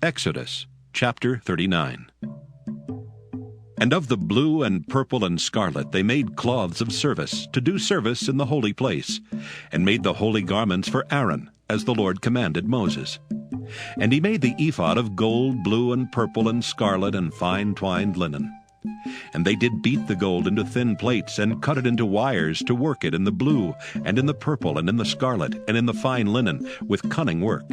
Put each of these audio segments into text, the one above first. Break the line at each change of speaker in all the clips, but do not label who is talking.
Exodus chapter 39. And of the blue and purple and scarlet they made cloths of service, to do service in the holy place, and made the holy garments for Aaron, as the Lord commanded Moses. And he made the ephod of gold, blue, and purple, and scarlet, and fine twined linen. And they did beat the gold into thin plates, and cut it into wires, to work it in the blue, and in the purple, and in the scarlet, and in the fine linen, with cunning work.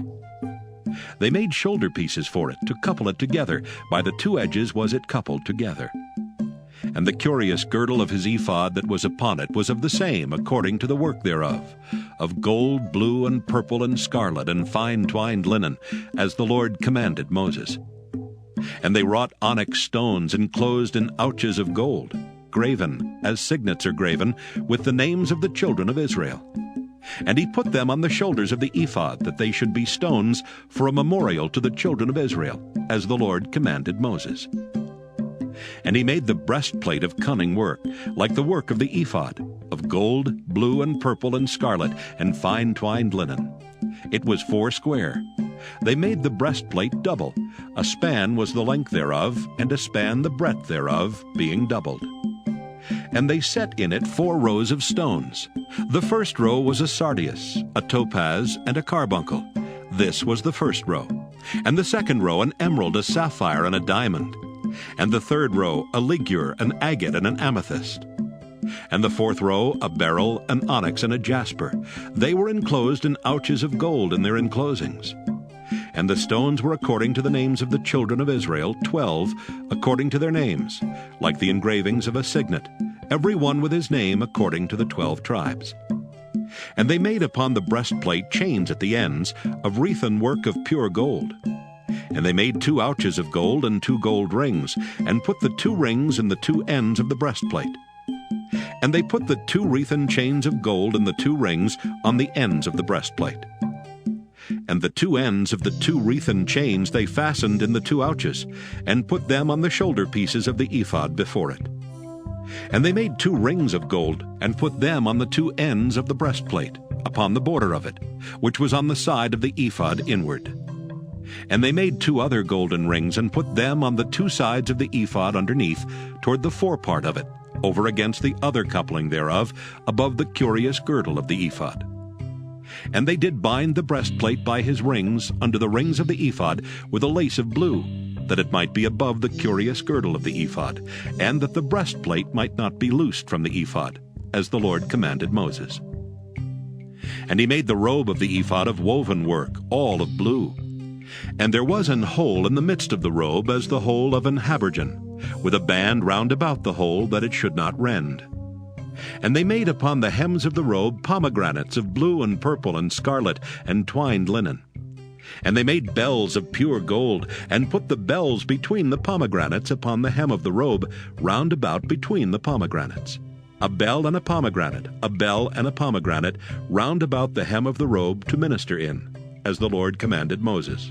They made shoulder pieces for it, to couple it together. By the two edges was it coupled together. And the curious girdle of his ephod that was upon it was of the same, according to the work thereof, of gold, blue, and purple, and scarlet, and fine twined linen, as the Lord commanded Moses. And they wrought onyx stones enclosed in ouches of gold, graven, as signets are graven, with the names of the children of Israel. And he put them on the shoulders of the ephod, that they should be stones for a memorial to the children of Israel, as the Lord commanded Moses. And he made the breastplate of cunning work, like the work of the ephod, of gold, blue, and purple, and scarlet, and fine twined linen. It was 4 square. They made the breastplate double. A span was the length thereof, and a span the breadth thereof, being doubled. And they set in it 4 rows of stones. The first row was a sardius, a topaz, and a carbuncle. This was the first row. And the second row an emerald, a sapphire, and a diamond. And the third row a ligure, an agate, and an amethyst. And the fourth row a beryl, an onyx, and a jasper. They were enclosed in ouches of gold in their enclosings. And the stones were according to the names of the children of Israel, 12, according to their names, like the engravings of a signet, every one with his name according to the 12 tribes. And they made upon the breastplate chains at the ends, of wreathen work of pure gold. And they made 2 ouches of gold and 2 gold rings, and put the 2 rings in the 2 ends of the breastplate. And they put the 2 wreathen chains of gold and the 2 rings on the ends of the breastplate. And the 2 ends of the 2 wreathen chains they fastened in the 2 ouches, and put them on the shoulder pieces of the ephod before it. And they made 2 rings of gold, and put them on the 2 ends of the breastplate, upon the border of it, which was on the side of the ephod inward. And they made 2 other golden rings, and put them on the 2 sides of the ephod underneath, toward the forepart of it, over against the other coupling thereof, above the curious girdle of the ephod. And they did bind the breastplate by his rings under the rings of the ephod with a lace of blue, that it might be above the curious girdle of the ephod, and that the breastplate might not be loosed from the ephod, as the Lord commanded Moses. And he made the robe of the ephod of woven work, all of blue. And there was an hole in the midst of the robe as the hole of an habergeon, with a band round about the hole, that it should not rend. And they made upon the hems of the robe pomegranates of blue and purple and scarlet and twined linen. And they made bells of pure gold, and put the bells between the pomegranates upon the hem of the robe, round about between the pomegranates. A bell and a pomegranate, a bell and a pomegranate, round about the hem of the robe to minister in, as the Lord commanded Moses.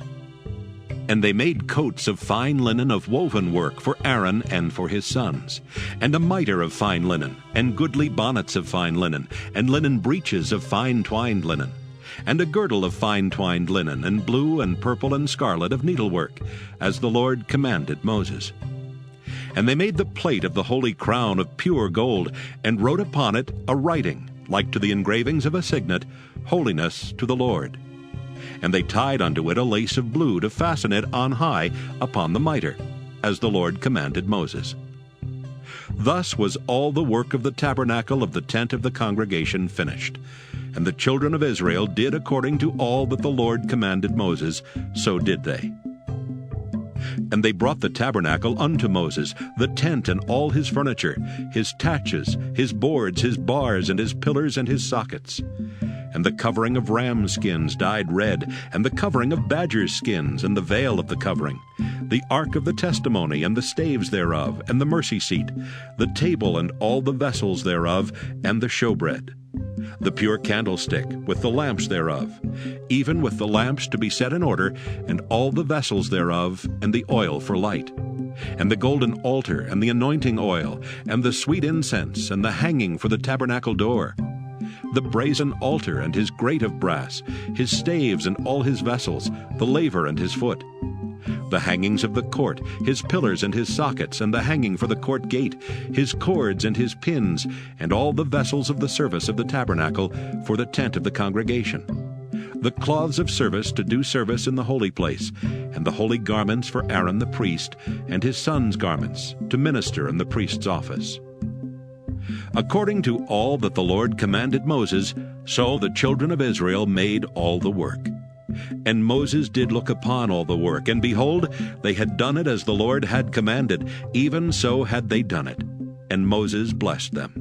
And they made coats of fine linen of woven work for Aaron and for his sons, and a mitre of fine linen, and goodly bonnets of fine linen, and linen breeches of fine twined linen, and a girdle of fine twined linen, and blue and purple and scarlet of needlework, as the Lord commanded Moses. And they made the plate of the holy crown of pure gold, and wrote upon it a writing, like to the engravings of a signet, Holiness to the Lord. And they tied unto it a lace of blue to fasten it on high upon the mitre, as the Lord commanded Moses. Thus was all the work of the tabernacle of the tent of the congregation finished. And the children of Israel did according to all that the Lord commanded Moses, so did they. And they brought the tabernacle unto Moses, the tent and all his furniture, his taches, his boards, his bars, and his pillars, and his sockets. And the covering of ram skins dyed red, and the covering of badger skins, and the veil of the covering, the ark of the testimony, and the staves thereof, and the mercy seat, the table and all the vessels thereof, and the showbread, the pure candlestick, with the lamps thereof, even with the lamps to be set in order, and all the vessels thereof, and the oil for light, and the golden altar, and the anointing oil, and the sweet incense, and the hanging for the tabernacle door, the brazen altar and his grate of brass, his staves and all his vessels, the laver and his foot, the hangings of the court, his pillars and his sockets, and the hanging for the court gate, his cords and his pins, and all the vessels of the service of the tabernacle for the tent of the congregation, the cloths of service to do service in the holy place, and the holy garments for Aaron the priest, and his sons' garments, to minister in the priest's office. According to all that the Lord commanded Moses, so the children of Israel made all the work. And Moses did look upon all the work, and behold, they had done it as the Lord had commanded, even so had they done it. And Moses blessed them.